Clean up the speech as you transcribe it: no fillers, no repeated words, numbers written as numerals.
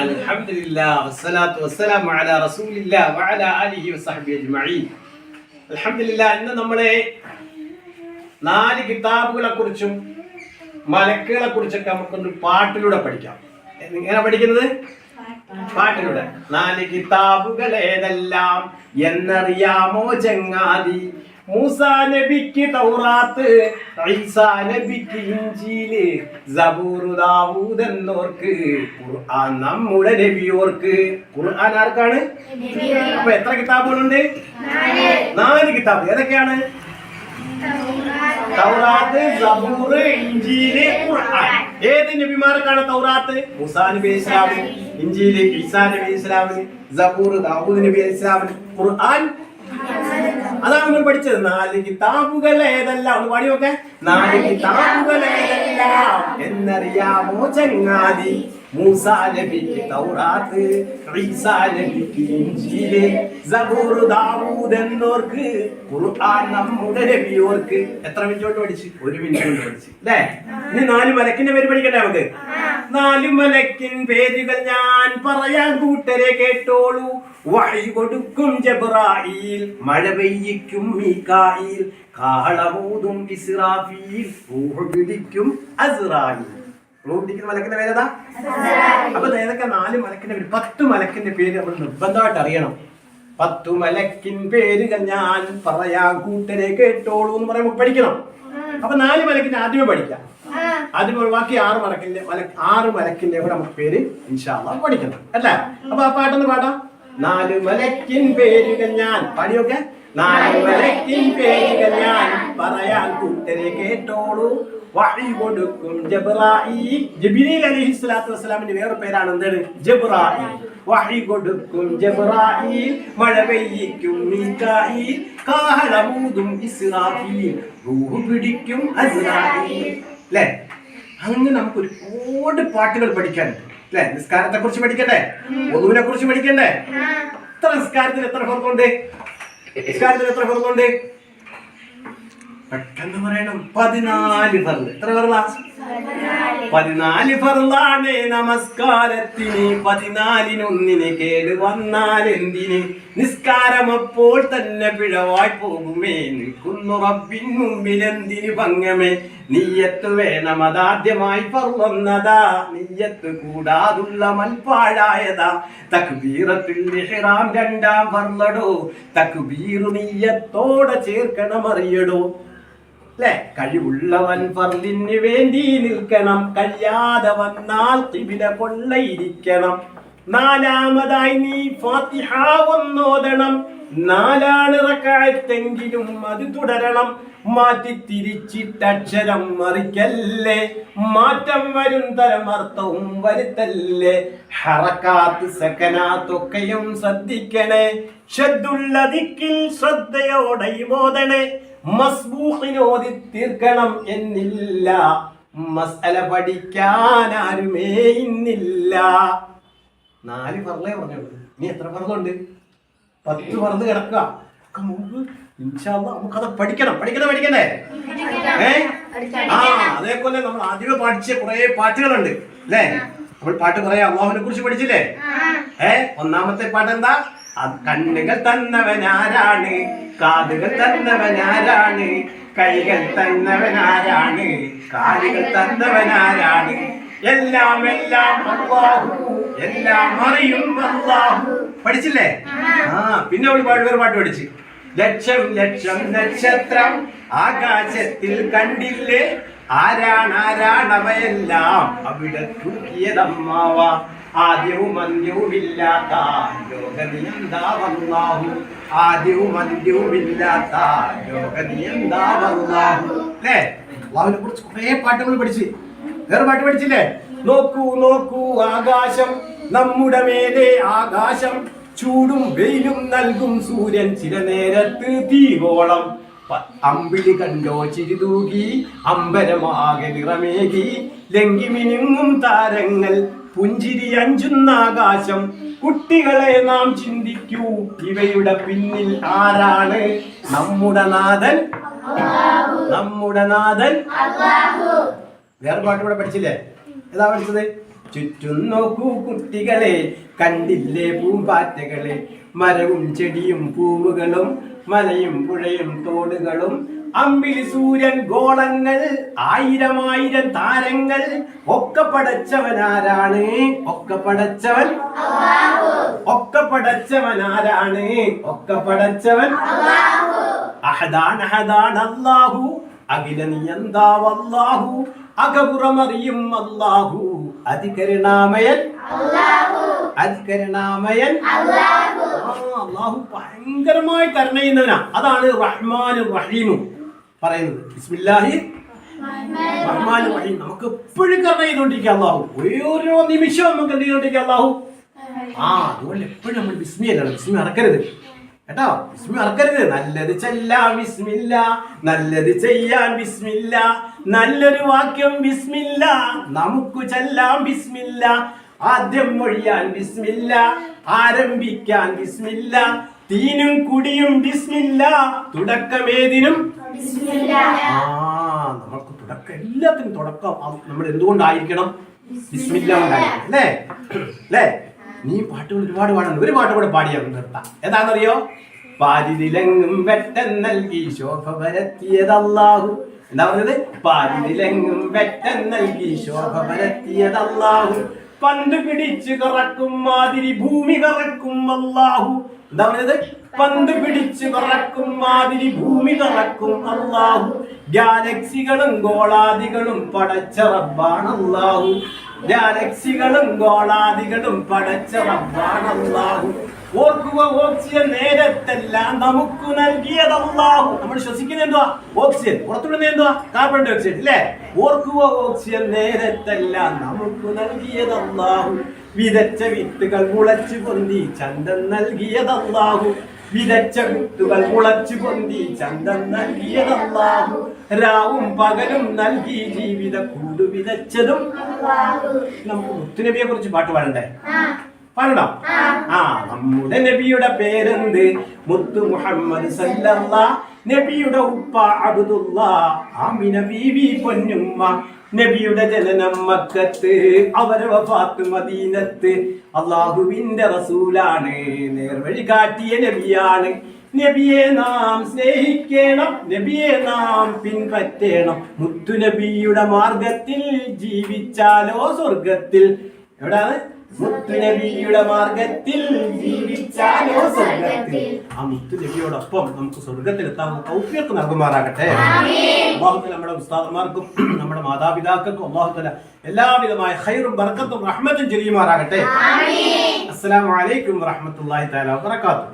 അൽഹംദുലില്ലാഹ് വസ്സലാത്തു വസ്സലാമു അലാ റസൂലില്ലാഹ് വഅലാ ആലിഹി വസഹ്ബിഹി അജ്മഈൻ. അൽഹംദുലില്ലാഹ്, ഇന്ന് നമ്മളെ 4 കിതാബുകളെ കുറിച്ചും മലക്കുകളെ കുറിച്ചൊക്കെ നമുക്കൊന്ന് പാട്ടിലൂടെ പഠിക്കാം. എങ്ങനെ പഠിക്കുന്നത്? പാട്ടിലൂടെ. 4 കിതാബുകൾ ഏതെല്ലാം എന്നറിയാമോ ചങ്ങാതി? മൂസാ നബിക്ക് തൗറാത്ത്, ഈസാ നബിക്ക് ഇഞ്ചീല്, സബൂർ ദാവൂദ് എന്നോർക്ക്, ഖുർആൻ നമ്മുടെ നബിയോർക്ക്. ഖുർആൻ ആർക്കാണ്? അപ്പൊ എത്ര കിതാബുകളുണ്ട്? 4 കിതാബ്. ഏതൊക്കെയാണ്? തൗറാത്ത്, സബൂർ, ഇഞ്ചീല്, ഖുർആൻ. ഏത് നബിമാർക്കാണ് തൗറാത്ത്? മൂസാ നബി ഇസ്ലാമിന്, ഇഞ്ചീല് ഈസാ നബി ഇസ്ലാമിന്, സബൂർ ദാവൂദ് നബി ഇസ്ലാമിന്, ഖുർആൻ അതാണ് നമ്മൾ പഠിച്ചത്. 4 കിതാബുകൾ ഏതെല്ലാം? ഒന്ന് പാടി നോക്കെ. 4 കിതാബുകൾ ഏതെല്ലാം എന്നറിയാമോ ചങ്ങാതി? മൂസാ നബിക്ക് തൗറാത്ത്, ഈസാ നബിക്ക് ഇഞ്ചീല്, സബൂർ ദാവൂദ് എന്നോർക്ക്, ഖുർആൻ നമ്മുടെ നബിയോർക്ക്. എത്ര മിനിറ്റ് കൊണ്ട് പഠിച്ചു? 1 മിനിറ്റ് കൊണ്ട് പഠിച്ചു അല്ലേ? ഇനി 4 മലക്കിന്റെ പേര് പഠിക്കട്ടെ നമുക്ക്. 4 മലക്കിൻ പേരുകൾ ഞാൻ പറയാൻ കൂട്ടരെ കേട്ടോളൂ. വഹി കൊടുക്കും ജബ്രായീൽ, മഴ പെയ്യിക്കും മീകായിൽ, കാഹളമൂതും ഇസ്രാഫീൽ, റൂഹ് പിടിക്കും അസ്റായീൽ. റൂഹ് പിടിക്കുന്ന മലക്കിന്റെ പേരേതാ? അപ്പൊ ഏതൊക്കെ 4 മലക്കിന്റെ പേര്? 10 മലക്കിന്റെ പേര് നമ്മൾ നിർബന്ധമായിട്ട് അറിയണം. 10 മലക്കിൻ പേരുകൾ ഞാൻ പറയാൻ കൂട്ടരെ കേട്ടോളൂ എന്ന് പറയുമ്പോൾ പഠിക്കണം. അപ്പൊ 4 മലക്കിന്റെ ആദ്യമേ പഠിക്കാം. ആദ്യമേ ബാക്കി 6 മലക്കിന്റെ കൂടെ നമുക്ക് പേര് ഇൻഷാ അല്ലാഹ് പഠിക്കണം അല്ലേ? അപ്പൊ ആ പാട്ടൊന്ന് പാടാം. 4 മലക്കിൻ പേരുകൾ ഞാൻ പാടിയൊക്കെ. 4 മലക്കിൻ പേരുകൾ ഞാൻ പറയാൻ കൂട്ടരെ കേട്ടോളൂ. വഹി കൊടുക്കും ജബ്രായീൽ. ജിബ്രീൽ അലൈഹിസ്സലാത്തു വസ്സലാമിന്റെ വേറെ പേരാണ് എന്താണ്? ജബ്രായീൽ. വഹി കൊടുക്കും ജബ്രായീൽ, മഴ പെയ്യിക്കും മീകായിൽ, കാഹളമൂതും ഇസ്രാഫീൽ, റൂഹ് പിടിക്കും അസ്റായീൽ. അല്ലേ? അങ്ങനെ നമുക്ക് ഒരുപാട് പാട്ടുകൾ പഠിക്കാനുണ്ട് അല്ലെ? നിസ്കാരത്തെ കുറിച്ച് പഠിക്കണ്ടേ? വദുവിനെ കുറിച്ച് പഠിക്കണ്ടേ? നിസ്കാരത്തിന് എത്ര ഫർളുണ്ട്? നിസ്കാരത്തിന് എത്ര ഫർളുണ്ട്? പെട്ടെന്ന് പറയണം. 14 ഫർള്. എത്ര ഫർളാ? 14 ഫർളാണ് നമസ്കാരത്തിന്. 14-1 കേട് വന്നാൽ എന്തിന്? നിസ്കാരം അപ്പോൾ തന്നെ പിഴവായി പോകുമേ. നിൽക്കുന്നു റബ്ബിൻ മുമ്പിൽ എന്തിന് ഭംഗമേ? നിയ്യത്ത് വേണം അതാദ്യമായി ഫർളൊന്നതാ. നിയ്യത്ത് കൂടാതുള്ള മൽപ്പാഴായതാ. തക്ബീറത്തുൽ ഇഹ്റാം 2ാം ഫർളടോ. തക്ബീർ നിയ്യത്തോടെ ചേർക്കണം അറിയടോ. അല്ലെ? കഴിവുള്ളവൻ ഫർളിന് വേണ്ടി നിൽക്കണം. കഴിയാതെ വന്നാൽ ഖിബില കൊള്ളയിരിക്കണം. 4ാമതായി നീ ഫാത്തിഹ ഒന്നോദണം. 4 റക്അത്തെങ്കിലും അത് തുടരണം. മാറ്റി തിരിച്ചിട്ടക്ഷരം മറിക്കല്ലേ. മാറ്റം വരും തരം അർത്ഥവും വരുത്തല്ലേ. ഹറക്കാത്ത് സകനാത്തൊക്കെയും ശ്രദ്ധിക്കണേ. ഷദ്ദുള്ള ദിക്കിൽ ശ്രദ്ധയോടെ ഓതണേ. മസ്ബൂഖിനോതി തീർക്കണം എന്നില്ല. മസ്അല പഠിക്കാൻ ആരുമേ ഇന്നില്ല. 4 ഫർളേ പറഞ്ഞുള്ളൂ. ഇനി എത്ര ഫർളുണ്ട്? 10 ഫർള് കിടക്കുക. മുമ്പ് ഇൻഷാ അല്ലാഹ് നമുക്കത് പഠിക്കണ്ടേ? അതേപോലെ നമ്മൾ ആദ്യമേ പഠിച്ച കുറെ പാട്ടുകളുണ്ട് അല്ലേ? നമ്മൾ പാട്ട് കുറെ അല്ലാഹുവിനെ കുറിച്ച് പഠിച്ചില്ലേ? 1ാമത്തെ പാട്ട് എന്താ? കണ്ണുകൾ തന്നവനാരാണ്, കാതുകൾ തന്നവനാരാണ്, കൈകൾ തന്നവനാരാണ്, കാലുകൾ തന്നവനാരാണ്, എല്ലാം അല്ലാഹു, എല്ലാം അറിയും അല്ലാഹു. പഠിച്ചില്ലേ? പിന്നെ ഒരു വേറെ പാട്ട് പഠിച്ചു. ലക്ഷം ലക്ഷം നക്ഷത്രം ആകാശത്തിൽ കണ്ടില്ലേ, ആരാണവയെല്ലാം അവിടെ തൂക്കിയതമ്മാവ. ആദ്യവും അന്ത്യവുമില്ലാത്ത ലോകനിയന്താവല്ലാഹു. ആദ്യവും അന്ത്യവുമില്ലാത്ത ലോകനിയന്താവല്ലാഹു. അല്ലേ? അല്ലാഹുവിനെ കുറിച്ച് കുറെ പാട്ടുകൾ പഠിച്ച്. വേറെ പാട്ട് പഠിച്ചില്ലേ? നോക്കൂ നോക്കൂ ആകാശം, നമ്മുടെ മേലെ ആകാശം, ചൂടും വെയിലും നൽകും സൂര്യൻ, ചില നേരത്ത് തീവോളം. അമ്പിളി കണ്ടോ ചിരിതൂകി, അമ്പരമാകെ നിറമേകി, ലങ്കി മിനുങ്ങും താരങ്ങൾ, പുഞ്ചിരി അഞ്ചുന്ന ആകാശം. കുട്ടികളെ നാം ചിന്തിക്കൂ, ഇവയുടെ പിന്നിൽ ആരാണ്? നമ്മുടെ നാഥൻ, നമ്മുടെ നാഥൻ അല്ലാഹു. വേറെ പാട്ട് കൂടെ പഠിച്ചില്ലേ? ഏതാ പഠിച്ചത്? ചുറ്റും നോക്കൂ കുട്ടികളെ, കണ്ടില്ലേ പൂമ്പാറ്റകളെ, മരവും ചെടിയും പൂവുകളും മലയും പുഴയും തോടുകളും അമ്പിളി സൂര്യൻ ഗോളങ്ങൾ ആയിരം താരങ്ങൾ ഒക്കെ പടച്ചവനാരാണ്? ഒക്കെ പടച്ചവൻ ആരാണ്? ഒക്കെ പടച്ചവൻ അഹദാൻ അല്ലാഹു, അഖില നിയന്താവല്ലാഹു, അകപുറമറിയും അല്ലാഹു, അതികരുണാമയൻ അല്ലാഹു ഭയങ്കരമായി കരുണ ചെയ്യുന്നവനാ. അതാണ് റഹ്മാനും റഹീമും പറയുന്നത്. ബിസ്മില്ലാഹി റഹ്മാനും റഹീം. നമുക്ക് എപ്പോഴും കരുണ ചെയ്തുകൊണ്ടിരിക്കുക അല്ലാഹു. ഓരോ നിമിഷവും നമുക്ക് എന്ത് ചെയ്തുകൊണ്ടിരിക്കുക അല്ലാഹു. അതുകൊണ്ട് എപ്പോഴും നമ്മൾ ബിസ്മിയല്ലാണ്, ബിസ്മി മറക്കരുത് കേട്ടോ. ബിസ്മി മറക്കരുത്. നല്ലത് ചെല്ലാം ബിസ്മില്ല, നല്ലത് ചെയ്യാൻ ബിസ്മില്ല, നല്ലൊരു വാക്യം ബിസ്മില്ല, നമുക്ക് ചെല്ലാം ബിസ്മില്ല, ആദ്യം മൊഴിയാൻ ബിസ്മില്ല, ആരംഭിക്കാൻ ബിസ്മില്ല, തീനും കുടിയും ബിസ്മില്ല, തുടക്കമേതിനും നമുക്ക് തുടക്കം, എല്ലാത്തിനും തുടക്കം നമ്മൾ എന്തുകൊണ്ടായിരിക്കണം? ബിസ്മില്ല കൊണ്ടായിരിക്കണം. അല്ലേ? നീ പാട്ടുകൾ ഒരുപാട് പാടുന്നു. ഒരു പാട്ട് കൂടെ പാടിയാ നിർത്താം. ഏതാണെന്നറിയോ? പാരിതിലെങ്ങും വെട്ടം നൽകി ശോഭ പരത്തിയതല്ലാഹു. എന്താ പറഞ്ഞത്? പാരിതിലെങ്ങും വെട്ടം നൽകി ശോഭ പരത്തിയതല്ലാഹു, പന്ത് പിടിച്ച് കറക്കും മാതിരി ഭൂമി കറക്കും അല്ലാഹു. എന്താ പറഞ്ഞത്? പന്ത് പിടിച്ച് കറക്കും മാതിരി ഭൂമി കറക്കും അല്ലാഹു, ഗാലക്സികളും ഗോളാദികളും പടച്ച റബ്ബാണ് അല്ലാഹു, ഗാലക്സികളും ഗോളാദികളും പടച്ച റബ്ബാണ് അല്ലാഹു. ഓർക്കുക, ഓക്സിജൻ നേരത്തെല്ലാം നമുക്ക് നൽകിയത് അല്ലാഹു. നമ്മൾ ശ്വസിക്കുന്ന എന്തുവാ? ഓക്സിജൻ. പുറത്തുവിടുന്ന എന്തുവാ? കാർബൺ ഡൈ ഓക്സൈഡ് അല്ലേ? ഓർക്കുക, ഓക്സിജൻ നേരത്തെല്ലാം നമുക്ക് നൽകിയത് അല്ലാഹു, വിതച്ച വിത്തുകൾ മുളച്ചു പൊന്തി ചന്തം നൽകിയത് അല്ലാഹു, വിതച്ച വിത്തുകൾ മുളച്ചു പൊന്തി ചന്തം നൽകിയത് അല്ലാഹു, രാവും പകലും നൽകി ജീവിത കൂട് വിതച്ചതും. നമുക്ക് മുത്തുനബിയെ കുറിച്ച് പാട്ട് പാടണ്ടേ? പാടണം. നമ്മുടെ നബിയുടെ പേരെന്ത്? മുത്തു മുഹമ്മദ് സല്ലല്ലാഹ്. നബിയുടെ ഉപ്പ അബ്ദുല്ലാഹ്, ആമിന ബീവി പൊന്നുമ്മ. നബിയുടെ ജനനം മക്കത്ത്, അവരെ വഫാത്ത് മദീനത്ത്. അല്ലാഹുവിന്റെ റസൂലാണ്, നേർവഴി കാട്ടിയ നബിയാണ്. നബിയെ നാം സ്നേഹിക്കണം, നബിയെ നാം പിൻപറ്റണം. മുത്തുനബിയുടെ മാർഗത്തിൽ ജീവിച്ചാലോ സ്വർഗത്തിൽ. എവിടാണ്? മുത്തുനബിയുടെ മാർഗത്തിൽ ജീവിച്ചാലോ സ്വർഗത്തിൽ. ആ മുത്തുനബിയോടൊപ്പം നമുക്ക് സ്വർഗത്തിലെത്താൻ തൗഫീഖ് നൽകുമാറാകട്ടെ. അല്ലാഹു തആല നമ്മുടെ ഉസ്താദന്മാർക്കും നമ്മുടെ മാതാപിതാക്കൾക്കും അല്ലാഹു തആല എല്ലാവിധമായ ഖൈറും ബർക്കത്തും റഹ്മത്തും ചൊരിയുമാറാകട്ടെ. അസ്സലാമു അലൈക്കും വറഹ്മത്തുള്ളാഹി തആല വബറകാതുഹു.